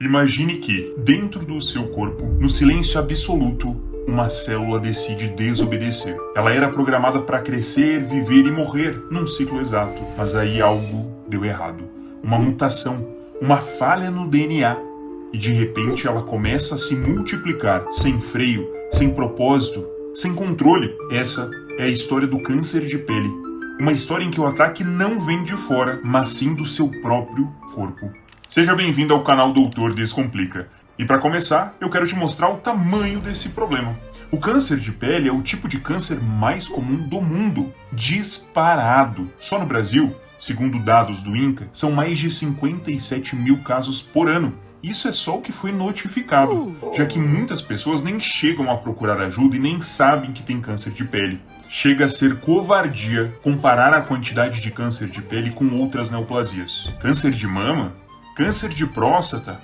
Imagine que, dentro do seu corpo, no silêncio absoluto, uma célula decide desobedecer. Ela era programada para crescer, viver e morrer num ciclo exato, mas aí algo deu errado. Uma mutação, uma falha no DNA. E de repente ela começa a se multiplicar, sem freio, sem propósito, sem controle. Essa é a história do câncer de pele. Uma história em que o ataque não vem de fora, mas sim do seu próprio corpo. Seja bem-vindo ao canal Doutor Descomplica. E para começar, eu quero te mostrar o tamanho desse problema. O câncer de pele é o tipo de câncer mais comum do mundo, disparado. Só no Brasil, segundo dados do INCA, são mais de 57 mil casos por ano. Isso é só o que foi notificado, já que muitas pessoas nem chegam a procurar ajuda e nem sabem que tem câncer de pele. Chega a ser covardia comparar a quantidade de câncer de pele com outras neoplasias. Câncer de mama? Câncer de próstata?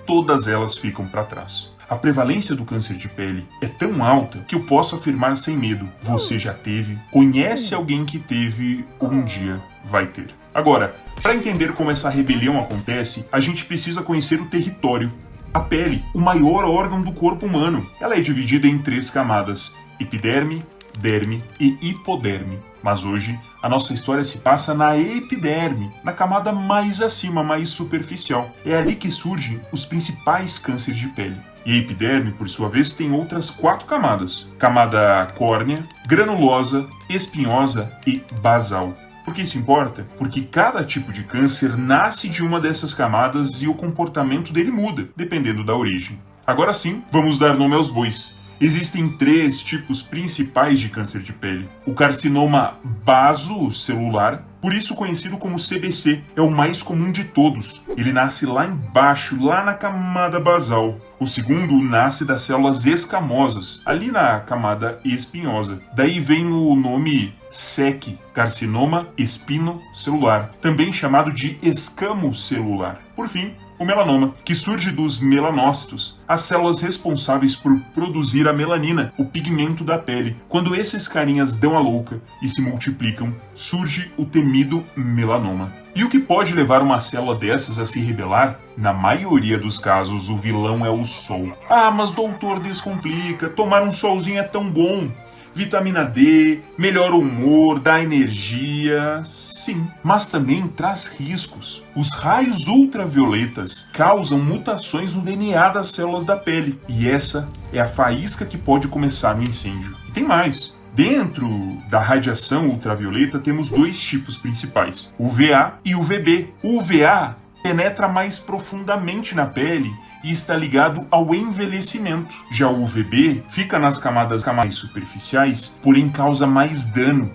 Todas elas ficam para trás. A prevalência do câncer de pele é tão alta que eu posso afirmar sem medo: você já teve, conhece alguém que teve ou um dia vai ter. Agora, para entender como essa rebelião acontece, a gente precisa conhecer o território. A pele, o maior órgão do corpo humano, ela é dividida em 3 camadas: epiderme, derme e hipoderme. Mas hoje, a nossa história se passa na epiderme, na camada mais acima, mais superficial. É ali que surgem os principais cânceres de pele. E a epiderme, por sua vez, tem outras 4 camadas: camada córnea, granulosa, espinhosa e basal. Por que isso importa? Porque cada tipo de câncer nasce de uma dessas camadas e o comportamento dele muda, dependendo da origem. Agora sim, vamos dar nome aos bois. Existem 3 tipos principais de câncer de pele. O carcinoma basocelular, por isso conhecido como CBC, é o mais comum de todos. Ele nasce lá embaixo, lá na camada basal. O segundo nasce das células escamosas, ali na camada espinhosa. Daí vem o nome SEC, carcinoma espinocelular, também chamado de escamocelular. Por fim, o melanoma, que surge dos melanócitos, as células responsáveis por produzir a melanina, o pigmento da pele. Quando esses carinhas dão a louca e se multiplicam, surge o temido melanoma. E o que pode levar uma célula dessas a se rebelar? Na maioria dos casos, o vilão é o sol. Ah, mas doutor, descomplica, tomar um solzinho é tão bom. Vitamina D, melhora o humor, dá energia, sim, mas também traz riscos. Os raios ultravioletas causam mutações no DNA das células da pele, e essa é a faísca que pode começar um incêndio. E tem mais. Dentro da radiação ultravioleta temos 2 tipos principais, UVA e UVB. O UVA penetra mais profundamente na pele e está ligado ao envelhecimento. Já o UVB fica nas camadas mais superficiais, porém causa mais dano.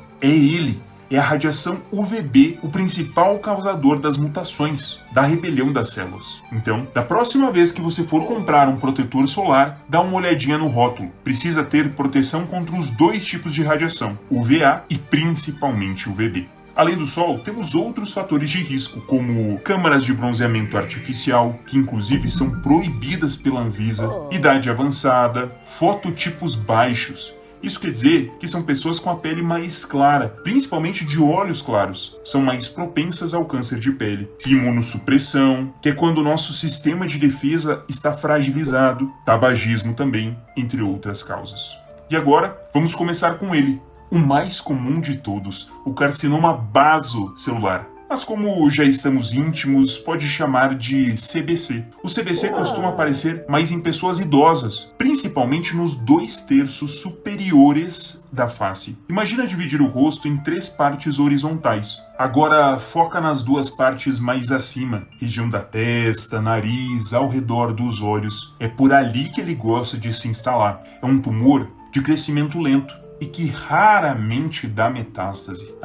É a radiação UVB, o principal causador das mutações, da rebelião das células. Então, da próxima vez que você for comprar um protetor solar, dá uma olhadinha no rótulo. Precisa ter proteção contra os 2 tipos de radiação, UVA e principalmente UVB. Além do sol, temos outros fatores de risco, como câmaras de bronzeamento artificial, que inclusive são proibidas pela Anvisa, idade avançada, fototipos baixos. Isso quer dizer que são pessoas com a pele mais clara, principalmente de olhos claros, são mais propensas ao câncer de pele. Imunossupressão, que é quando o nosso sistema de defesa está fragilizado, tabagismo também, entre outras causas. E agora, vamos começar com ele. O mais comum de todos, o carcinoma basocelular. Mas como já estamos íntimos, pode chamar de CBC. O CBC costuma aparecer mais em pessoas idosas, principalmente nos 2/3 superiores da face. Imagina dividir o rosto em 3 partes horizontais. Agora foca nas 2 partes mais acima, região da testa, nariz, ao redor dos olhos. É por ali que ele gosta de se instalar. É um tumor de crescimento lento e que raramente dá metástase.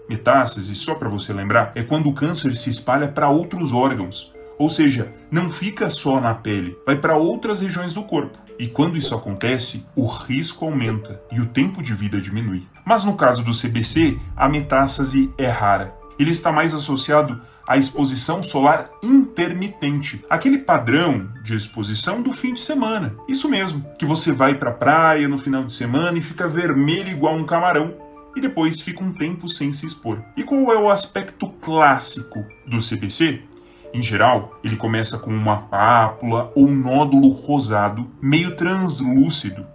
Metástase, só para você lembrar, é quando o câncer se espalha para outros órgãos. Ou seja, não fica só na pele, vai para outras regiões do corpo. E quando isso acontece, o risco aumenta e o tempo de vida diminui. Mas no caso do CBC, a metástase é rara. Ele está mais associado à exposição solar intermitente, aquele padrão de exposição do fim de semana. Isso mesmo, que você vai para a praia no final de semana e fica vermelho igual um camarão. E depois fica um tempo sem se expor. E qual é o aspecto clássico do CBC? Em geral, ele começa com uma pápula ou um nódulo rosado, meio translúcido.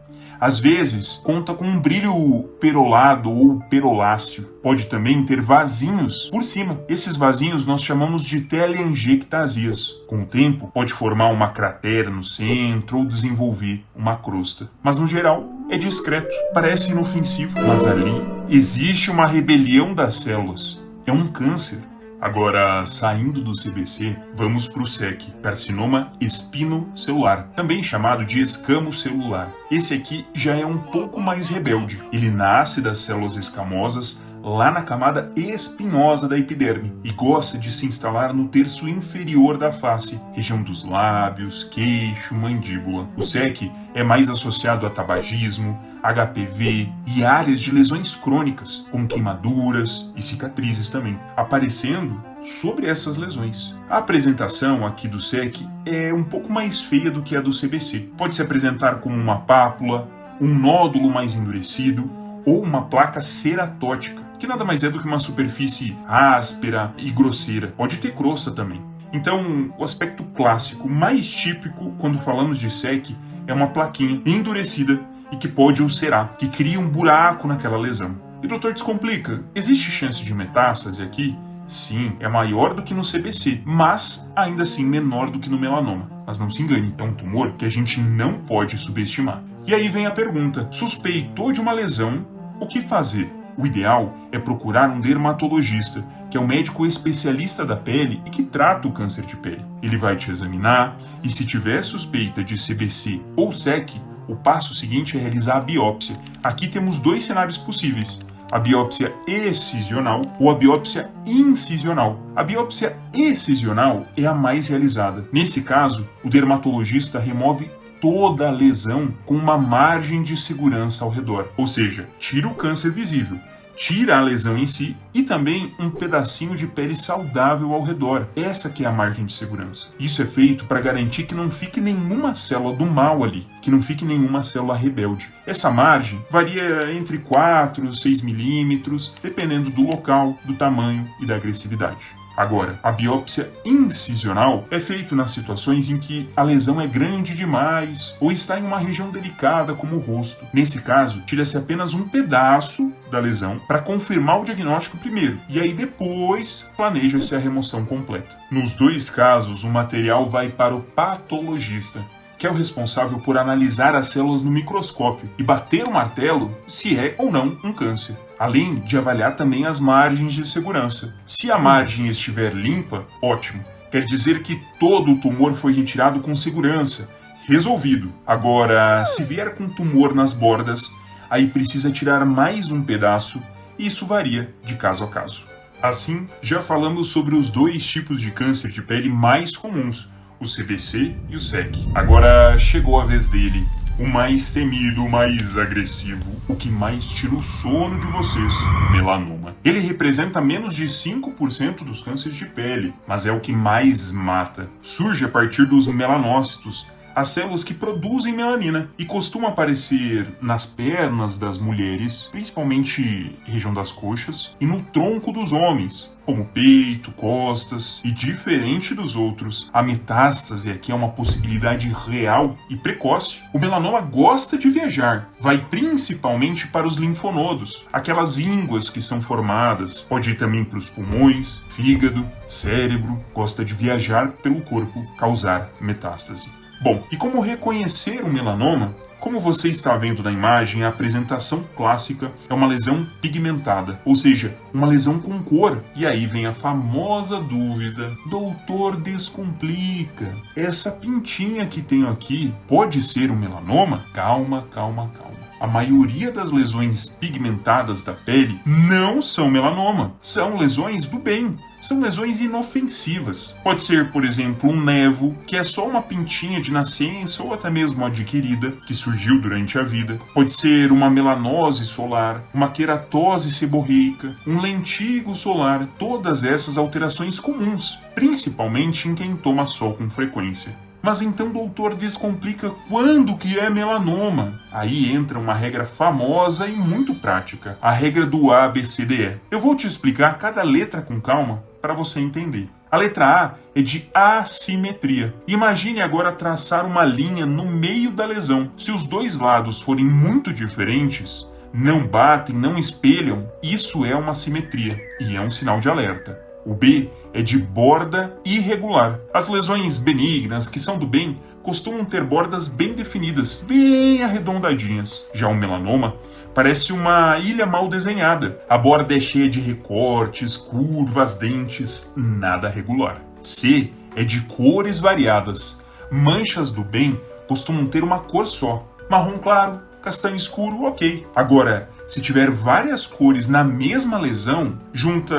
Às vezes, conta com um brilho perolado ou peroláceo. Pode também ter vasinhos por cima. Esses vasinhos nós chamamos de telangiectasias. Com o tempo, pode formar uma cratera no centro ou desenvolver uma crosta. Mas, no geral, é discreto. Parece inofensivo, mas ali existe uma rebelião das células. É um câncer. Agora, saindo do CBC, vamos para o SEC, carcinoma espinocelular, também chamado de escamo celular. Esse aqui já é um pouco mais rebelde. Ele nasce das células escamosas lá na camada espinhosa da epiderme e gosta de se instalar no terço inferior da face, região dos lábios, queixo, mandíbula. O SEC é mais associado a tabagismo, HPV e áreas de lesões crônicas, como queimaduras e cicatrizes também, aparecendo sobre essas lesões. A apresentação aqui do SEC é um pouco mais feia do que a do CBC. Pode se apresentar como uma pápula, um nódulo mais endurecido ou uma placa ceratótica, que nada mais é do que uma superfície áspera e grosseira. Pode ter crosta também. Então, o aspecto clássico mais típico quando falamos de SEC é uma plaquinha endurecida e que pode ulcerar, que cria um buraco naquela lesão. E doutor, descomplica, existe chance de metástase aqui? Sim, é maior do que no CBC, mas ainda assim menor do que no melanoma. Mas não se engane, é um tumor que a gente não pode subestimar. E aí vem a pergunta, suspeitou de uma lesão, o que fazer? O ideal é procurar um dermatologista, que é um médico especialista da pele e que trata o câncer de pele. Ele vai te examinar e se tiver suspeita de CBC ou SEC, o passo seguinte é realizar a biópsia. Aqui temos dois cenários possíveis: a biópsia excisional ou a biópsia incisional. A biópsia excisional é a mais realizada. Nesse caso, o dermatologista remove toda a lesão com uma margem de segurança ao redor, ou seja, tira o câncer visível, tira a lesão em si e também um pedacinho de pele saudável ao redor. Essa que é a margem de segurança. Isso é feito para garantir que não fique nenhuma célula do mal ali, que não fique nenhuma célula rebelde. Essa margem varia entre 4 e 6 milímetros, dependendo do local, do tamanho e da agressividade. Agora, a biópsia incisional é feita nas situações em que a lesão é grande demais ou está em uma região delicada como o rosto. Nesse caso, tira-se apenas um pedaço da lesão para confirmar o diagnóstico primeiro e aí depois planeja-se a remoção completa. Nos dois casos, o material vai para o patologista, que é o responsável por analisar as células no microscópio e bater o martelo se é ou não um câncer, além de avaliar também as margens de segurança. Se a margem estiver limpa, ótimo. Quer dizer que todo o tumor foi retirado com segurança, resolvido. Agora, se vier com tumor nas bordas, aí precisa tirar mais um pedaço e isso varia de caso a caso. Assim, já falamos sobre os dois tipos de câncer de pele mais comuns, o CBC e o SEC. Agora chegou a vez dele, o mais temido, o mais agressivo, o que mais tira o sono de vocês, melanoma. Ele representa menos de 5% dos cânceres de pele, mas é o que mais mata. Surge a partir dos melanócitos, as células que produzem melanina, e costuma aparecer nas pernas das mulheres, principalmente região das coxas, e no tronco dos homens, como peito, costas, e diferente dos outros, a metástase aqui é uma possibilidade real e precoce. O melanoma gosta de viajar, vai principalmente para os linfonodos, aquelas ínguas que são formadas, pode ir também para os pulmões, fígado, cérebro, gosta de viajar pelo corpo, causar metástase. Bom, e como reconhecer o melanoma? Como você está vendo na imagem, a apresentação clássica é uma lesão pigmentada, ou seja, uma lesão com cor. E aí vem a famosa dúvida: doutor, descomplica, essa pintinha que tenho aqui pode ser um melanoma? Calma, calma, calma. A maioria das lesões pigmentadas da pele não são melanoma, são lesões do bem. São lesões inofensivas. Pode ser, por exemplo, um nevo, que é só uma pintinha de nascença ou até mesmo adquirida, que surgiu durante a vida. Pode ser uma melanose solar, uma queratose seborreica, um lentigo solar. Todas essas alterações comuns, principalmente em quem toma sol com frequência. Mas então, doutor, descomplica quando que é melanoma? Aí entra uma regra famosa e muito prática, a regra do ABCDE. Eu vou te explicar cada letra com calma para você entender. A letra A é de assimetria. Imagine agora traçar uma linha no meio da lesão. Se os dois lados forem muito diferentes, não batem, não espelham, isso é uma assimetria e é um sinal de alerta. O B é de borda irregular. As lesões benignas, que são do bem, costumam ter bordas bem definidas, bem arredondadinhas. Já o melanoma parece uma ilha mal desenhada. A borda é cheia de recortes, curvas, dentes, nada regular. C é de cores variadas. Manchas do bem costumam ter uma cor só. Marrom claro, castanho escuro, ok. Agora, se tiver várias cores na mesma lesão, junta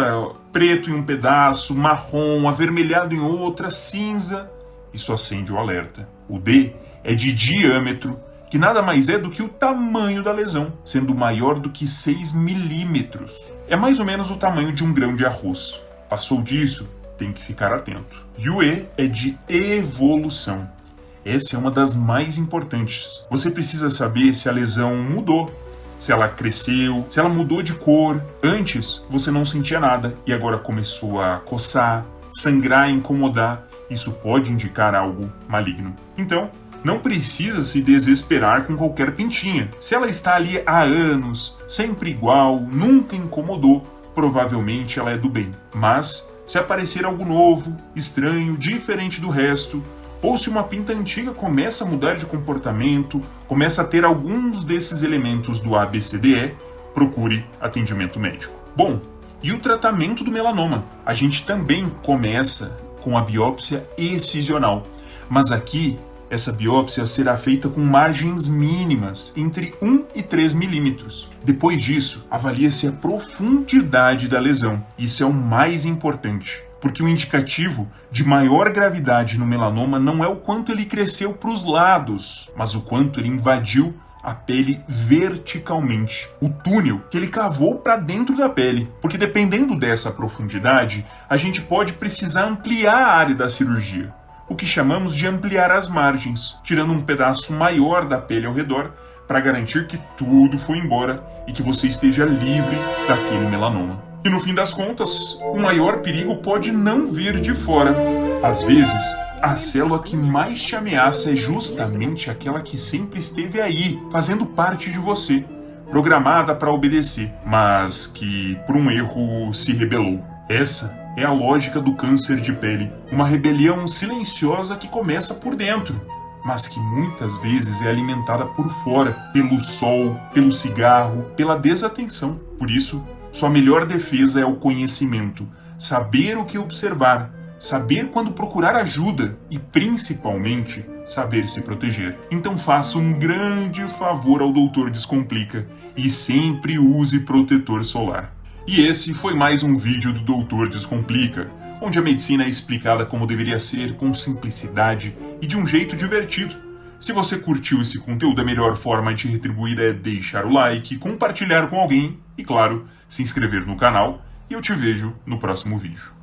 preto em um pedaço, marrom, avermelhado em outra, cinza, isso acende o alerta. O D é de diâmetro, que nada mais é do que o tamanho da lesão, sendo maior do que 6 milímetros. É mais ou menos o tamanho de um grão de arroz. Passou disso, tem que ficar atento. E o E é de evolução. Essa é uma das mais importantes. Você precisa saber se a lesão mudou, se ela cresceu, se ela mudou de cor. Antes, você não sentia nada e agora começou a coçar, sangrar, incomodar. Isso pode indicar algo maligno. Então, não precisa se desesperar com qualquer pintinha. Se ela está ali há anos, sempre igual, nunca incomodou, provavelmente ela é do bem. Mas, se aparecer algo novo, estranho, diferente do resto, ou se uma pinta antiga começa a mudar de comportamento, começa a ter alguns desses elementos do ABCDE, procure atendimento médico. Bom, e o tratamento do melanoma? A gente também começa com a biópsia excisional, mas aqui essa biópsia será feita com margens mínimas, entre 1 e 3 milímetros. Depois disso, avalia-se a profundidade da lesão. Isso é o mais importante, porque o indicativo de maior gravidade no melanoma não é o quanto ele cresceu para os lados, mas o quanto ele invadiu a pele verticalmente, o túnel que ele cavou para dentro da pele, porque dependendo dessa profundidade, a gente pode precisar ampliar a área da cirurgia, o que chamamos de ampliar as margens, tirando um pedaço maior da pele ao redor para garantir que tudo foi embora e que você esteja livre daquele melanoma. E no fim das contas, o maior perigo pode não vir de fora. Às vezes, a célula que mais te ameaça é justamente aquela que sempre esteve aí, fazendo parte de você, programada para obedecer, mas que por um erro se rebelou. Essa é a lógica do câncer de pele, uma rebelião silenciosa que começa por dentro, mas que muitas vezes é alimentada por fora, pelo sol, pelo cigarro, pela desatenção. Por isso, sua melhor defesa é o conhecimento, saber o que observar, saber quando procurar ajuda e, principalmente, saber se proteger. Então faça um grande favor ao Doutor Descomplica e sempre use protetor solar. E esse foi mais um vídeo do Doutor Descomplica, onde a medicina é explicada como deveria ser, com simplicidade e de um jeito divertido. Se você curtiu esse conteúdo, a melhor forma de retribuir é deixar o like, compartilhar com alguém e, claro, se inscrever no canal. E eu te vejo no próximo vídeo.